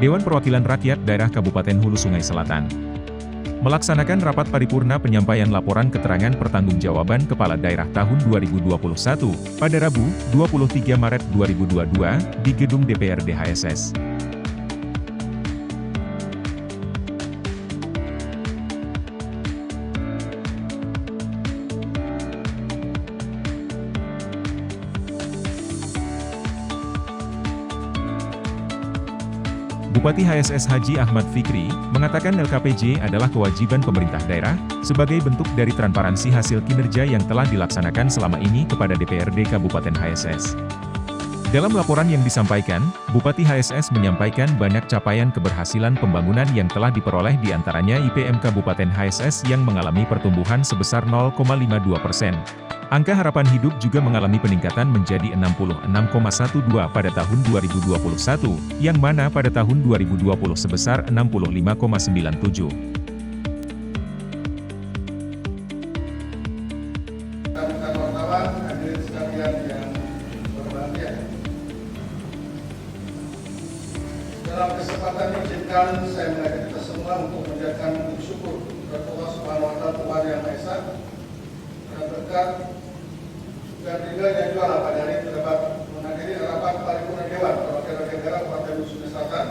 Dewan Perwakilan Rakyat Daerah Kabupaten Hulu Sungai Selatan melaksanakan rapat paripurna penyampaian laporan keterangan pertanggungjawaban Kepala Daerah tahun 2021 pada Rabu, 23 Maret 2022 di Gedung DPRD HSS. Bupati HSS Haji Ahmad Fikri mengatakan LKPJ adalah kewajiban pemerintah daerah sebagai bentuk dari transparansi hasil kinerja yang telah dilaksanakan selama ini kepada DPRD Kabupaten HSS. Dalam laporan yang disampaikan, Bupati HSS menyampaikan banyak capaian keberhasilan pembangunan yang telah diperoleh diantaranya IPM Kabupaten HSS yang mengalami pertumbuhan sebesar 0,52%. Angka harapan hidup juga mengalami peningkatan menjadi 66,12 pada tahun 2021, yang mana pada tahun 2020 sebesar 65,97. Dalam kesempatan ini, izinkan saya mengajak kita semua untuk menjadikan syukur kepada Allah Subhanahu wa Ta'ala, Tuhan Yang Maha Esa, karena berkat dan ridhonya juga pada hari ini terdapat menghadiri rapat paripurna Dewan Perwakilan Daerah Kabupaten Hulu Sungai Selatan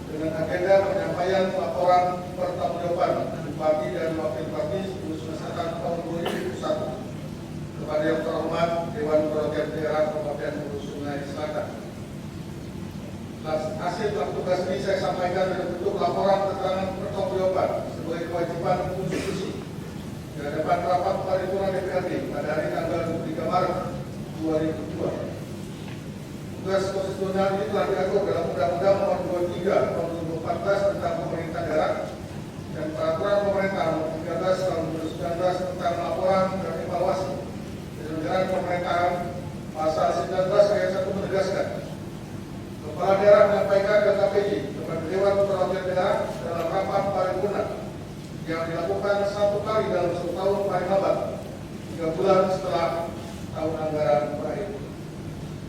dengan agenda penyampaian laporan pertanggungjawaban Bupati dan Wakil Bupati Hulu Sungai Selatan tahun 2021 kepada yang terhormat Dewan Perwakilan Daerah Kabupaten Hulu Sungai Selatan. Hasil tugas ini saya sampaikan dalam bentuk laporan keterangan pertanggungjawaban sebagai kewajiban konstitusi di hadapan rapat paripurna DPRD pada hari tanggal 23 Maret 2002. Tugas konstitusional ini telah diatur dalam Undang-Undang Nomor 23 Tahun 2014 tentang Pemerintah Daerah dan Peraturan Pemerintah Nomor 13 Tahun 2019 tentang laporan dan evaluasi penyelenggaraan pemerintahan. Pasal 19 ayat 1 menegaskan Kepala Daerah menyampaikan ke KPJ kepada Dewan Perwakilan Daerah dalam rapat paripurna yang dilakukan satu kali dalam 1 tahun paling lambat 3 bulan setelah tahun anggaran berakhir.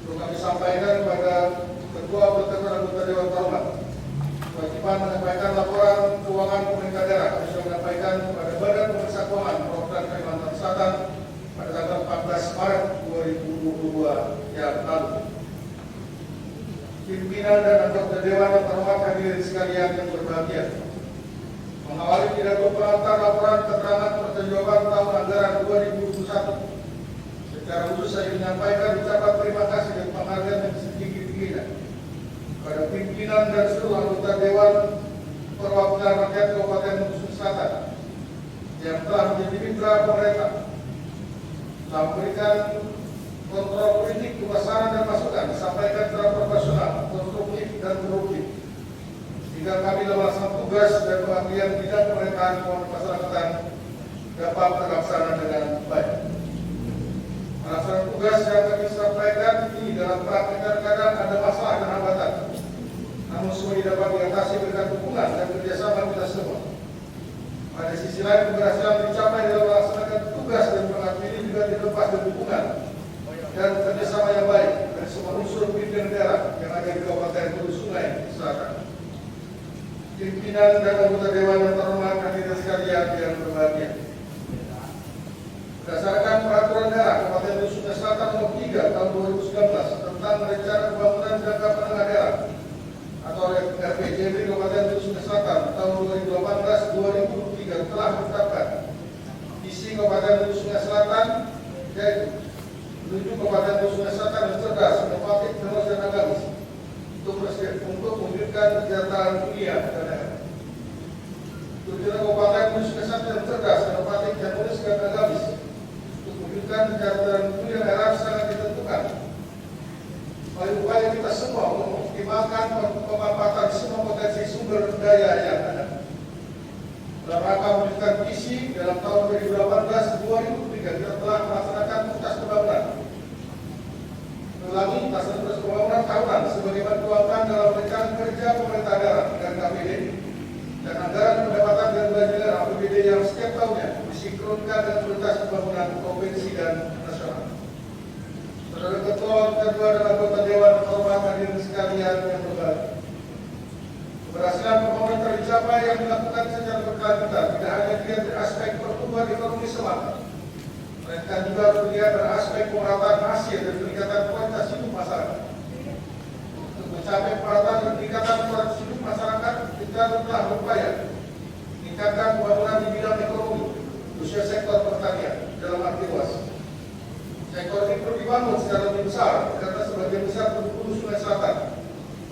Perlu kami sampaikan kepada Ketua Berkenan Anggota Dewan Terhormat kewajiban menyampaikan laporan keuangan pemerintah daerah. Kami sudah menyampaikan kepada Badan Pemeriksa Keuangan Provinsi Kalimantan Selatan pada tanggal 14 Maret 2022 yang lalu. Pimpinan dan anggota Dewan yang terhormat, hadirin sekalian yang berbahagia, mengawali pidato pengantar laporan keterangan pertanggungjawaban tahun anggaran 2021. Secara khusus saya menyampaikan ucapan terima kasih dan penghargaan yang setinggi-tingginya kepada pimpinan dan seluruh anggota Dewan Perwakilan Rakyat Kabupaten Hulu Sungai Selatan yang telah menjadi mitra pemerintah, telah memberikan kontrol politik, saran dan masukan disampaikan secara profesional, konstruktif dan produktif, sehingga kami dalam melaksanakan tugas dan pengabdian bidang pemerintahan kemasyarakatan dapat terlaksana dengan baik. Melaksanakan tugas yang kami sampaikan ini dalam praktik kadang-kadang ada masalah dan hambatan, namun semua dapat diatasi berkat dukungan dan kerjasama kita semua. Pada sisi lain, keberhasilan dicapai dalam melaksanakan tugas dan pengabdian ini juga dilepas dari dukungan dan kerjasama yang baik dari semua unsur pimpinan daerah yang ada di Kabupaten Hulu Sungai Selatan. Pimpinan dan anggota Dewan yang terhormat, hadirin sekalian yang berbahagia. Berdasarkan Peraturan Daerah Kabupaten Hulu Sungai Selatan Nomor 3 Tahun 2019 tentang Rencana Pembangunan Jangka Menengah Daerah atau RPJMD Kabupaten Hulu Sungai Selatan tahun 2018-2023 telah ditetapkan visi Kabupaten Hulu Sungai Selatan yaitu menuju Kabupaten Hulu Sungai Selatan yang cerdas, inovatif, teknologi dan agamis untuk mewujudkan kesejahteraan dunia dan daerah. Tujuan Kabupaten Hulu Sungai Selatan yang cerdas, inovatif, teknologi dan agamis untuk mewujudkan kesejahteraan dunia dan daerah sangat ditentukan oleh upaya kita semua untuk mengoptimalkan pemanfaatan semua potensi sumber daya yang ada. Dalam rangka mewujudkan visi dalam tahun 2018-2023 kita telah melaksanakan tuntas pembangunan. Ulangi, tuntas pembangunan tahunan sebagaimana dituangkan dalam rencana kerja pemerintah daerah dan KPD dan anggaran pendapatan dan belanja daerah APBD yang setiap tahunnya disinkronkan dengan tuntas pembangunan provinsi dan nasional. Saudara Ketua dan anggota Dewan Terhormat, hadirin sekalian yang berbahagia. Keberhasilan pembangunan tercapai yang dilakukan secara berkelanjutan tidak hanya dilihat dari aspek pertumbuhan ekonomi semata, melainkan juga harus dilihat dari aspek pemerataan hasil dan peningkatan kualitas hidup masyarakat. Untuk mencapai pemerataan dan peningkatan kualitas hidup masyarakat, kita telah berupaya meningkatkan pembangunan di bidang ekonomi, khususnya sektor pertanian dalam arti luas. Sektor ini perlu dibangun secara lebih besar karena sebagian besar penduduk Sungai Selatan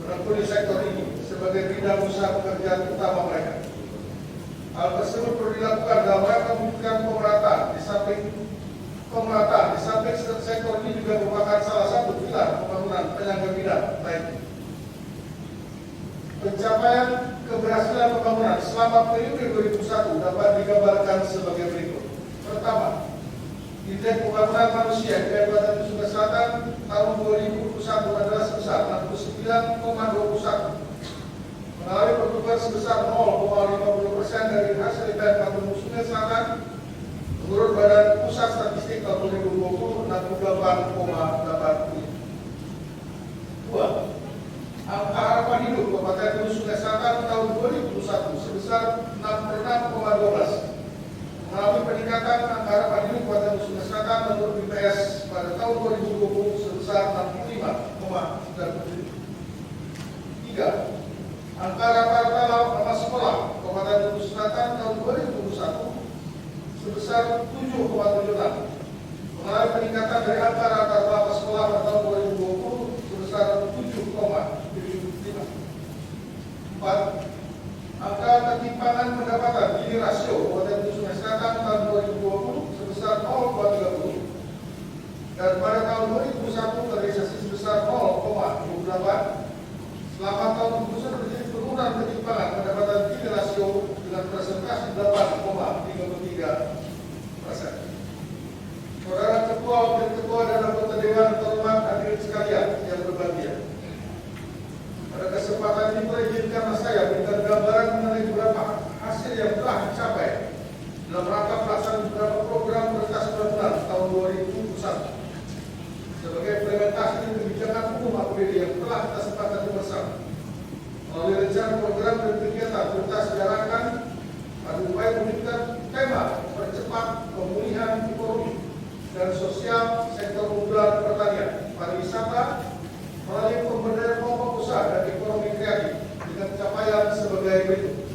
menekuni sektor ini sebagai bidang usaha pekerjaan utama mereka. Hal tersebut perlu dilakukan dalam rangka mewujudkan pemerataan. Di samping sektor ini juga merupakan salah satu pilar pembangunan penyangga bidang lainnya. Pencapaian keberhasilan pembangunan selama periode 2001 dapat digambarkan sebagai berikut. Pertama, indeks pembangunan manusia di Kabupaten Sungai Selatan tahun 2021 adalah sebesar 69,21, mengalami pertumbuhan sebesar 0,50% dari hasil IPM Kabupaten Sungai Selatan. Menurut Badan Pusat Statistik tahun 2020 68,80. Dua, angka harapan hidup Kabupaten Sungai Selatan tahun 2021 sebesar 66,12. Mengalami peningkatan angka harapan hidup Kabupaten Sungai Selatan menurut BPS pada tahun 2020 sebesar 65,97. Tiga, angka rata-rata nama sekolah Kabupaten Sungai Selatan tahun 2021 sebesar 7,76. Mengalami peningkatan dari angka rata-rata sekolah pada tahun 2020 sebesar 7,75. Empat, angka ketimpangan pendapatan Gini rasio Kabupaten Sungai Selatan tahun 2020 sebesar 0,30 dan pada tahun 2021 terrealisasi sebesar 0,28. Selama tahun 2021 terjadi penurunan ketimpangan pendapatan Gini rasio dengan presentasi 8,33%. Saudara Ketua, Wakil Ketua dan Anggota Dewan terhormat hadirin sekalian yang berbahagia. Pada kesempatan ini berizinkanlah saya memberikan gambaran mengenai beberapa hasil yang telah dicapai dalam rangka pelaksanaan beberapa program prioritas pembangunan tahun 2021 sebagai implementasi kebijakan umum APBD yang telah kita sepakati bersama. Melalui rencana program dan kegiatan prioritas diarahkan pada upaya mewujudkan tema percepat pemulihan ekonomi dan sosial sektor unggulan pertanian, pariwisata, melalui pemberdayaan kelompok usaha dan ekonomi kreatif dengan capaian sebagai berikut.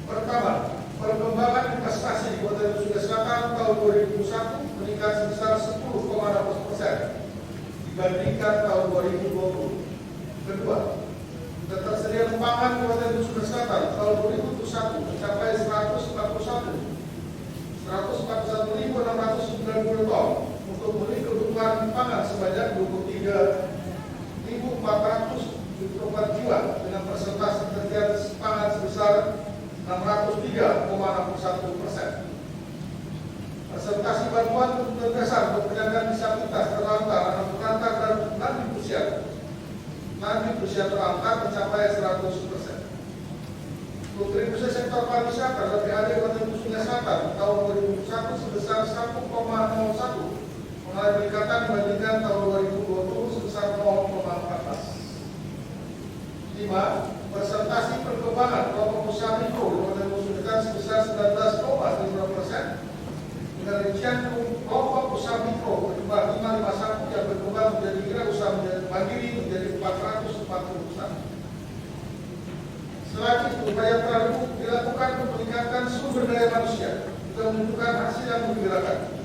Pertama, perkembangan investasi di Kabupaten Sungai Selatan tahun 2021 meningkat sebesar 10,6% dibandingkan tahun 2020. Kedua, ketersediaan pangan Kabupaten Sungai Selatan tahun 2021 mencapai 141.690 ton untuk memenuhi kebutuhan pangan sebanyak 23.474 jiwa dengan persentase ketersediaan pangan sebesar 603,61%. Persentase bantuan kebutuhan dasar untuk penyandang disabilitas terlantar, anak terlantar dan lanjut usia terlantar mencapai 100%. Kontribusi sektor pariwisata dan PAD Kabupaten Sungai Selatan tahun 2021 sebesar 1,01, mengalami peningkatan dibandingkan tahun 2020 sebesar 0,14. 5. Persentase perkembangan kelompok usaha mikro di Kabupaten Sungai Selatan sebesar 19,5%. Dengan rincian kelompok usaha mikro berjumlah 551 yang berkembang menjadi wirausaha mandiri menjadi 441. Selain itu, upaya telah dilakukan untuk meningkatkan sumber daya manusia juga menunjukkan hasil yang menggembirakan.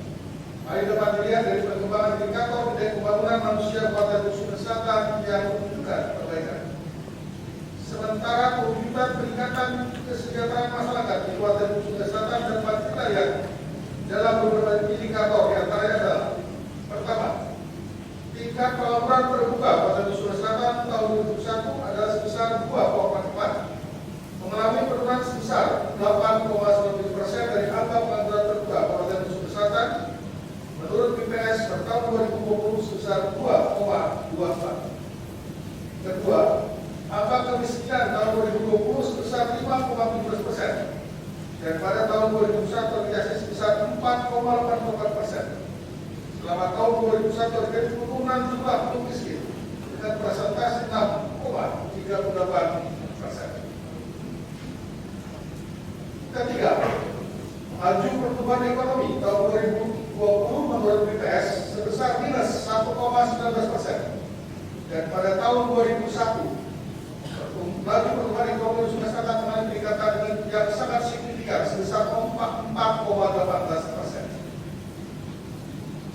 Mari dapat dilihat dari perkembangan indikator indeks pembangunan manusia Kabupaten Sungai Selatan yang menunjukkan perbaikan. Sementara perwujudan peningkatan kesejahteraan masyarakat di Kabupaten Sungai Selatan dapat kita lihat dalam beberapa indikator, yang antaranya adalah: pertama, tingkat pelaporan terbuka Kabupaten Sungai Selatan tahun 2021 adalah sebesar 2,4, mengalami penurunan sebesar 8,9% dari angka pengangguran terbuka Kabupaten Sungai Selatan menurut BPS pada tahun 2020 sebesar 2,24. Kedua, angka kemiskinan tahun 2020 sebesar 5,17%. Dan pada tahun 2021 terjadi sebesar 4,84%. Selama tahun 2021 terjadi penurunan jumlah penduduk miskin dengan persentase 6,3%. 38%. Ketiga, laju pertumbuhan ekonomi tahun 2020 menurut BPS sebesar minus 1,19%. Dan pada tahun 2001, laju pertumbuhan ekonomi sudah sangat mengalami peningkatan yang sangat signifikan sebesar 4,18%.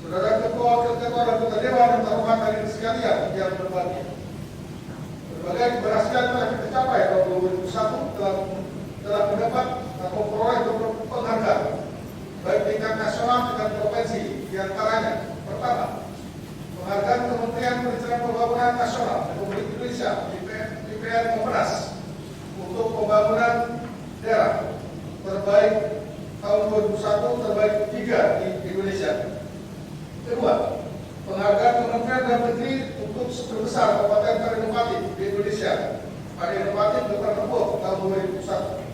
Saudara Ketua dan Anggota Dewan yang terhormat hadirin sekalian yang berbahagia, berbagai keberhasilan telah kita capai tahun 2001 telah mendapat atau memperoleh beberapa penghargaan baik tingkat nasional dan provinsi. Di antaranya, pertama, penghargaan Kementerian Perencanaan Pembangunan Nasional Republik Indonesia (DPR) Kemenas untuk pembangunan daerah terbaik tahun 2001, terbaik 3 di Indonesia. Kedua, penghargaan Kementerian Dalam Negeri untuk sebesar kabupaten terinovatif di Indonesia pada inovatif Dr. Rebo tahun 2001.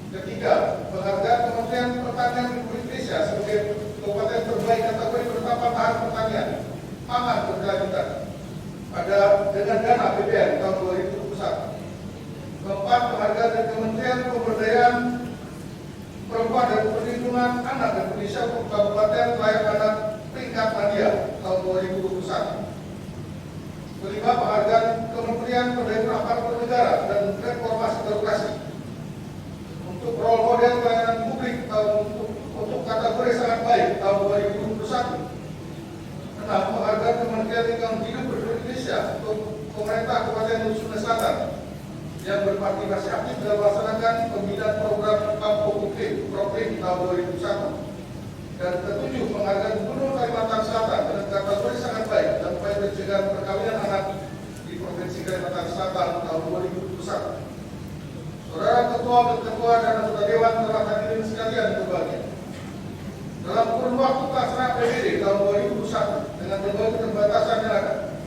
Ketiga, penghargaan Kementerian Pertanian Republik Indonesia sebagai kabupaten terbaik kategori penetapan lahan pertanian pangan berkelanjutan dengan dana APBN tahun 2021. Keempat, penghargaan dari Kementerian Pemberdayaan Perempuan dan Perlindungan Anak Indonesia untuk Kabupaten Layak Anak peringkat Nadia tahun 2021. Kelima, penghargaan Kementerian Pemberdayaan Aparatur Negara dan Reformasi Birokrasi untuk role model pelayanan publik untuk kategori sangat baik tahun 2021. Enam, penghargaan Kementerian Lingkungan Hidup Republik Indonesia untuk pemerintah Kabupaten Sunda Selatan yang berpartisipasi aktif dalam melaksanakan pembinaan program Kampung Iklim Proplim tahun 2001. Dan ketujuh, penghargaan Gubernur Kalimantan Selatan dengan kategori sangat baik dan upaya pencegahan perkawinan anak di Provinsi Kalimantan Selatan tahun 2021. Saudara Ketua dan Anggota Dewan telah hadirin sekalian berbahagia. Dalam kurun waktu pelaksanaan APBD tahun 2021 dengan berbagai keterbatasan yang ada,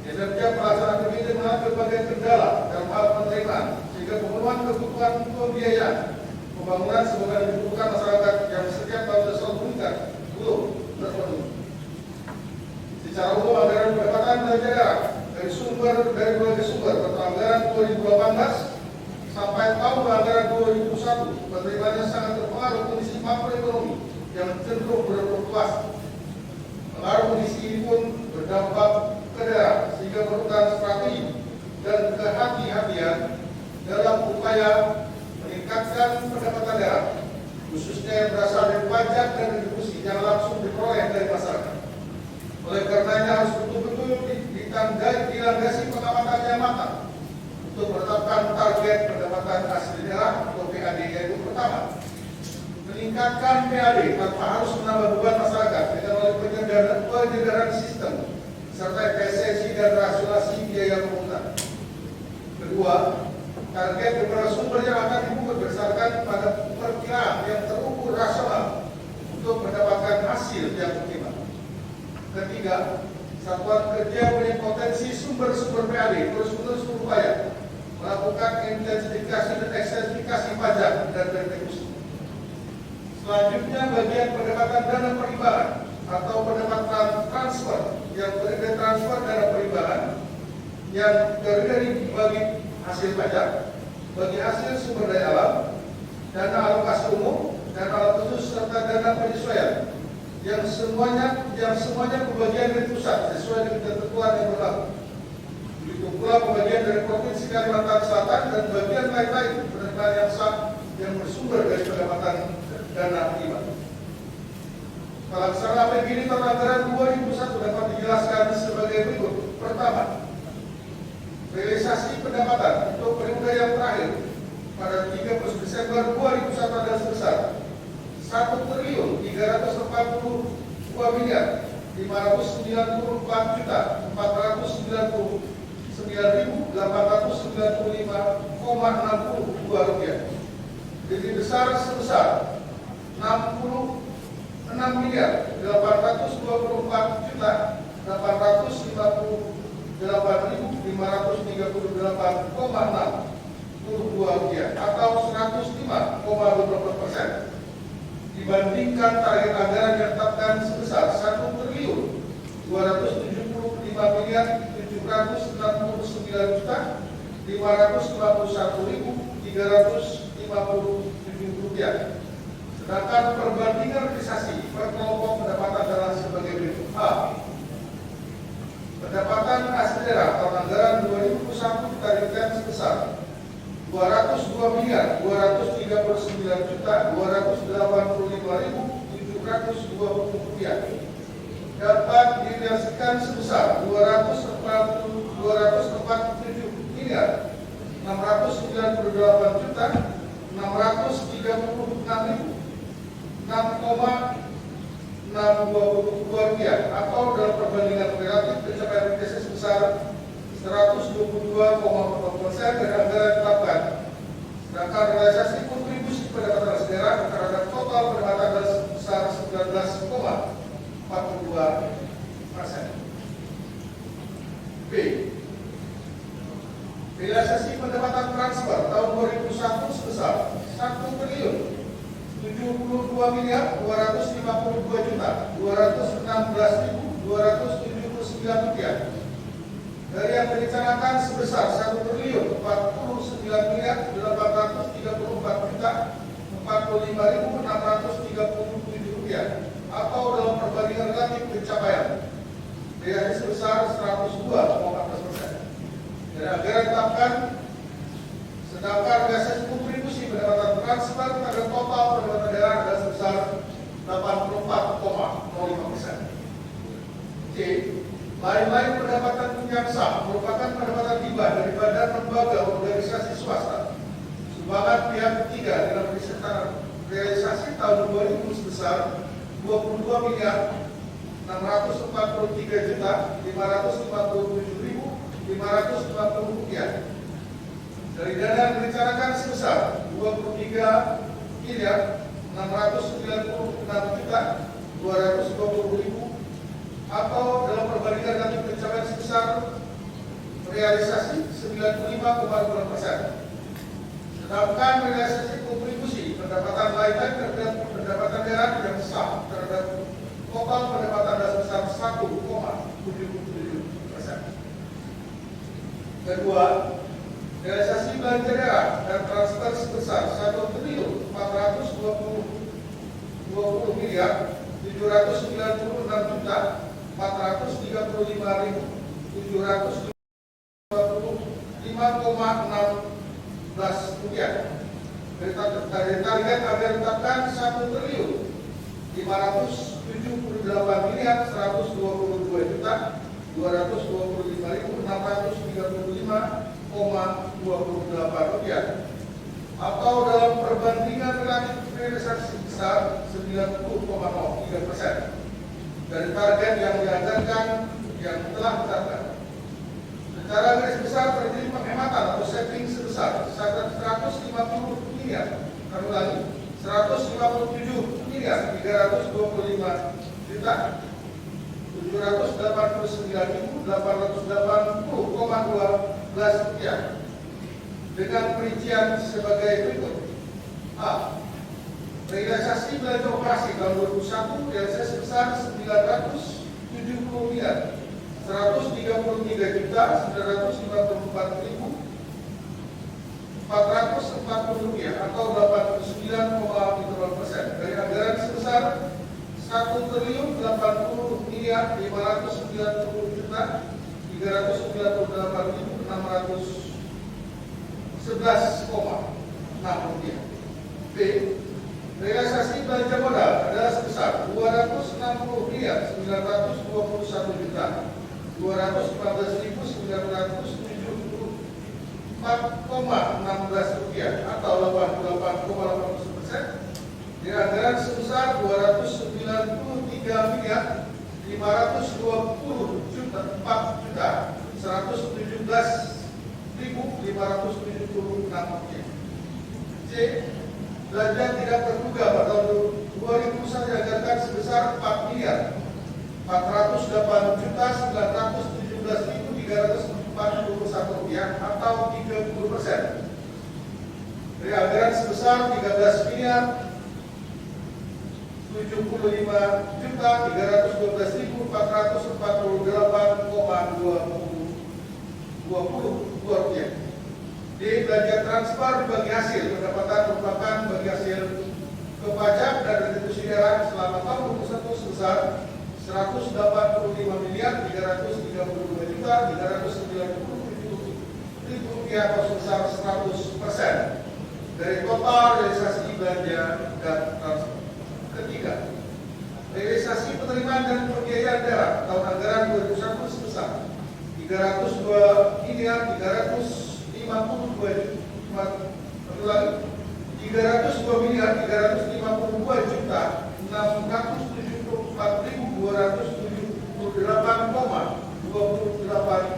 kinerja pelaksanaan APBD mengalami berbagai kendala dalam hal penerimaan sehingga pemenuhan kebutuhan pembiayaan pembangunan sebagaimana dibutuhkan masyarakat yang setiap tahun selalu meningkat belum terpenuhi. Secara umum, anggaran pendapatan belanja daerah dari berbagai sumber pada anggaran 2018 sampai tahun anggaran 2021 penerimaannya sangat terpengaruh kondisi makroekonomi yang cenderung berfluktuasi. Pengaruh kondisi ini pun berdampak ke daerah sehingga memerlukan strategi dan kehati-hatian dalam upaya meningkatkan pendapatan daerah, khususnya yang berasal dari pajak dan retribusi yang langsung diperoleh dari masyarakat. Oleh karenanya harus betul-betul dilandasi pengamatan yang matang untuk menetapkan target pendapatan asli daerah atau PAD, yaitu pertama, meningkatkan PAD tanpa harus menambah beban masyarakat dengan melalui penyegaran sistem serta efisiensi dan rasionalisasi biaya pembangunan. Kedua, target beberapa sumber yang akan dipungut berdasarkan pada perkiraan yang terukur rasional untuk mendapatkan hasil yang optimal. Ketiga, satuan kerja punya potensi sumber-sumber PAD terus-menerus berupaya melakukan intensifikasi dan ekstensifikasi pajak dan retribusi. Selanjutnya, bagian pendapatan dana perimbangan atau pendapatan transfer yang terdiri transfer dana perimbangan yang terdiri bagi hasil pajak, bagi hasil sumber daya alam, dana alokasi umum, dana alat khusus serta dana penyesuaian yang semuanya pembagian dari pusat sesuai dengan ketentuan yang berlaku. Begitu pula pembagian dari Provinsi Kalimantan Selatan dan bagian lain-lain penerimaan yang sah yang bersumber dari pendapatan dana hibah. Pelaksanaan APBD tahun anggaran 2001 dapat dijelaskan sebagai berikut. Pertama, realisasi pendapatan untuk periode yang terakhir pada 30 Desember 2001 adalah sebesar 1.594.494.895,62 rupiah. Jadi besar sebesar 66.858.538,62 rupiah atau 105,20% dibandingkan target anggaran yang ditetapkan sebesar 1.275.769.895 Rp551.357. Sedangkan perbandingan realisasi per kelompok pendapatan adalah sebagai berikut. A. Pendapatan asli daerah tahun anggaran 2021 ditargetkan sebesar Rp202.285.720 dapat direalisasikan sebesar Rp247.946.622 atau dalam perbandingan relatif pencapaian PTC sebesar 122,4% dari anggaran ditetapkan. Sedangkan realisasi kontribusi pendapatan asli daerah terhadap total pendapatan sebesar 19,42%. B. Realisasi pendapatan transfer tahun 2001 sebesar Rp1.752.216.279 dari yang direncanakan sebesar Rp1.434.835.637 atau dalam perbandingan relatif pencapaian realisasi sebesar 102,14%. Dari anggaran ditetapkan, sedangkan realisasi kontribusi pendapatan transfer terhadap total pendapatan daerah adalah sebesar 84,05%. C. Lain-lain pendapatan yang sah merupakan pendapatan hibah dari badan lembaga organisasi swasta sumbangan pihak ketiga dalam realisasi tahun 2000 sebesar Rp23.643.557.550 dari dana yang direncanakan sebesar Rp23.696.220.000 atau dalam perbandingan relatif pencapaian sebesar realisasi 95,2%. Sedangkan realisasi kontribusi pendapatan lain-lain terhadap pendapatan daerah yang sah terhadap total pendapatan adalah sebesar 1,77%. Kedua, realisasi belanja daerah dan transfer sebesar Rp1.596.435.616. Dari target agar ditetapkan Rp1.572.625.635,28 atau dalam perbandingan relatif realisasi sebesar 90,03% dari target yang dianggarkan yang telah ditetapkan. Secara garis besar terjadi penghematan atau saving sebesar 150 miliar, kami ulangi, 157.789.880,12 dengan perincian sebagai berikut. A. Realisasi belanja operasi tahun 2001 realisasi sebesar 970 miliar 133.954.440 rupiah atau 89,50% dari anggaran sebesar 1.080.398.611,6 rupiah. B. Realisasi belanja modal adalah sebesar 260.914.974,16 rupiah atau 88,80% dari anggaran sebesar 293.404.117.576 rupiah. C. Belanja tidak terduga pada tahun 2001 dianggarkan sebesar Rp4.917.341 atau 30%. Dari anggaran sebesar Rp13.075.312.448,20 rupiah. D. Belanja transfer bagi hasil pendapatan merupakan bagi hasil ke pajak dan restitusi daerah selama tahun 2021 sebesar 185.332.390.000 rupiah atau sebesar 100% dari total realisasi belanja dan transfer. Ketiga, realisasi penerimaan dan pembiayaan daerah tahun anggaran 2021 sebesar 302.374.278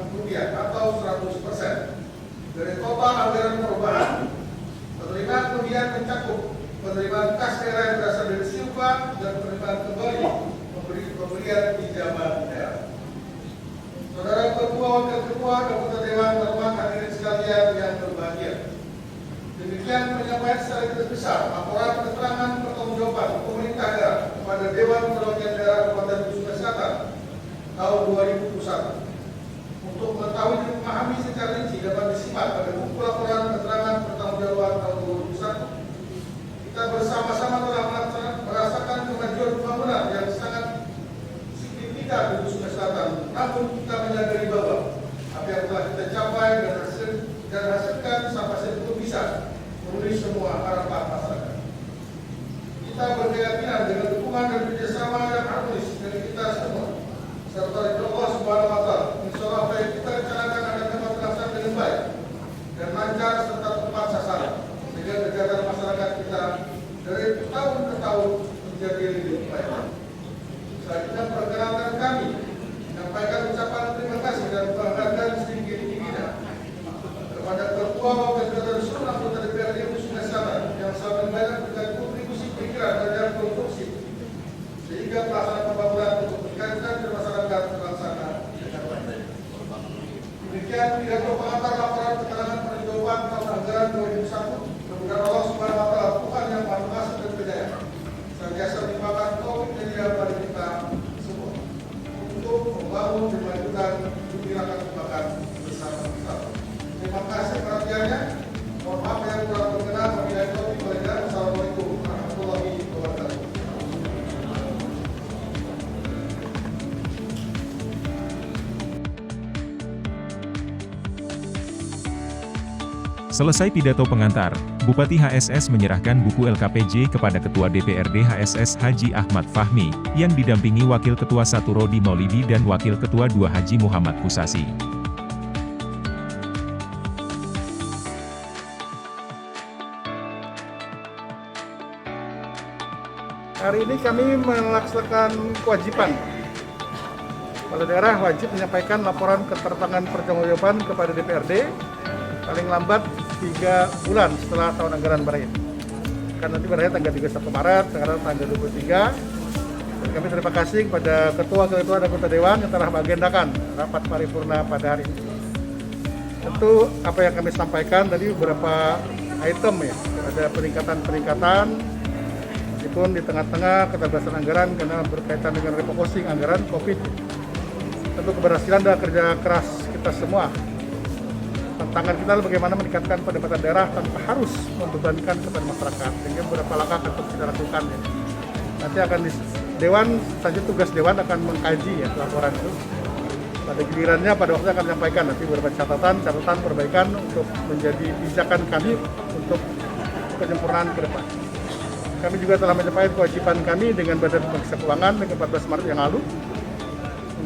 rupiah atau 100% dari total anggaran perubahan. Penerimaan pembiayaan mencakup penerimaan kas daerah yang berasal dari silva dan penerimaan kembali pemberian pinjaman daerah. Saudara Ketua, Wakil Ketua, Anggota Dewan, Terhormat hadirin sekalian yang berbahagia. Demikian penyampaian secara garis besar laporan keterangan pertanggungjawaban pemerintah daerah kepada Dewan Perwakilan Daerah Kabupaten Sulawesi Selatan tahun 2021. Untuk mengetahui dan memahami secara rinci dapat disimak pada buku laporan keterangan pertanggungjawaban tahun 2021. Kita bersama-sama telah merasakan kemajuan pembangunan yang sangat signifikan di Sulawesi Selatan. Namun kita menyadari bahwa apa yang telah kita capai dan hasilkan sampai saat itu bisa memenuhi semua harapan masyarakat. Kita berkeyakinan dengan dukungan dan kerjasama yang harmonis dari kita semua, serta dari Allah Subhanahu Wa Taala, insya Allah apa yang kita rencanakan akan dapat terlaksana dengan baik dan lancar serta tepat sasaran, sehingga kegiatan masyarakat kita dari tahun ke tahun menjadi lebih baik. Selanjutnya perkenalkan kami menyampaikan ucapan terima kasih dan penghargaan setinggi-tingginya kepada Ketua Wakil Ketua dan seluruh anggota DPRD Sulawesi Selatan yang sangat banyak memberikan kontribusi pikiran dan konstruksi sehingga pelaksanaan pembangunan untuk meningkatkan ke masyarakat terlaksana dengan baik. Demikian pidato pengantar laporan keterangan pertanggungjawaban tahun anggaran 2021. Semoga Allah Subhanahu Wa Taala Tuhan yang Maha Kuasa dan Berdaya senantiasa melimpahkan taufik dan hidayah pada kita semua untuk membangun dan memajukan bumi rakyat kebanggaan bersama-sama. Terima kasih perhatiannya. Mohon maaf yang kurang berkenan. Wabillahi taufiq wal hidayah. Wassalamualaikum warahmatullahi wabarakatuh. Selesai pidato pengantar, Bupati HSS menyerahkan buku LKPJ kepada Ketua DPRD HSS Haji Ahmad Fahmi, yang didampingi Wakil Ketua 1 Rodi Maulidi dan Wakil Ketua 2 Haji Muhammad Kusasi. Hari ini kami melaksanakan kewajiban. Kepala daerah wajib menyampaikan laporan keterangan pertanggungjawaban kepada DPRD paling lambat 3 bulan setelah tahun anggaran berakhir. Kan nanti berakhir tanggal 31 Maret, sekarang tanggal 23. Dan kami terima kasih kepada Ketua dan Anggota Dewan yang telah mengagendakan rapat paripurna pada hari ini. Tentu apa yang kami sampaikan tadi beberapa item ya, ada peningkatan meskipun di tengah-tengah keterbatasan anggaran karena berkaitan dengan refocusing anggaran COVID. Tentu keberhasilan dan kerja keras kita semua. Tantangan kita adalah bagaimana meningkatkan pendapatan daerah tanpa harus membebankan kepada masyarakat. Sehingga beberapa langkah akan kita lakukan ya. Nanti akan di Dewan, saja tugas Dewan akan mengkaji ya laporan itu. Pada gilirannya pada waktu akan menyampaikan nanti beberapa catatan perbaikan untuk menjadi pijakan kami untuk penyempurnaan ke depan. Kami juga telah menyampaikan kewajiban kami dengan Badan Pemeriksa Keuangan dengan 14 Maret yang lalu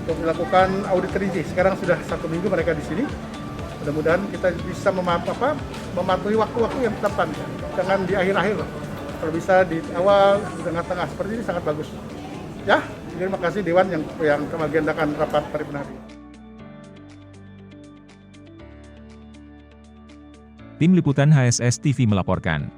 untuk melakukan audit rinci. Sekarang sudah 1 minggu mereka di sini. Mudah-mudahan kita bisa mematuhi waktu-waktu yang ditetapkan. Jangan di akhir-akhir. Kalau bisa di awal, di tengah-tengah seperti ini sangat bagus. Ya, terima kasih Dewan yang mengagendakan rapat paripurna hari ini. Tim Liputan HSS TV melaporkan.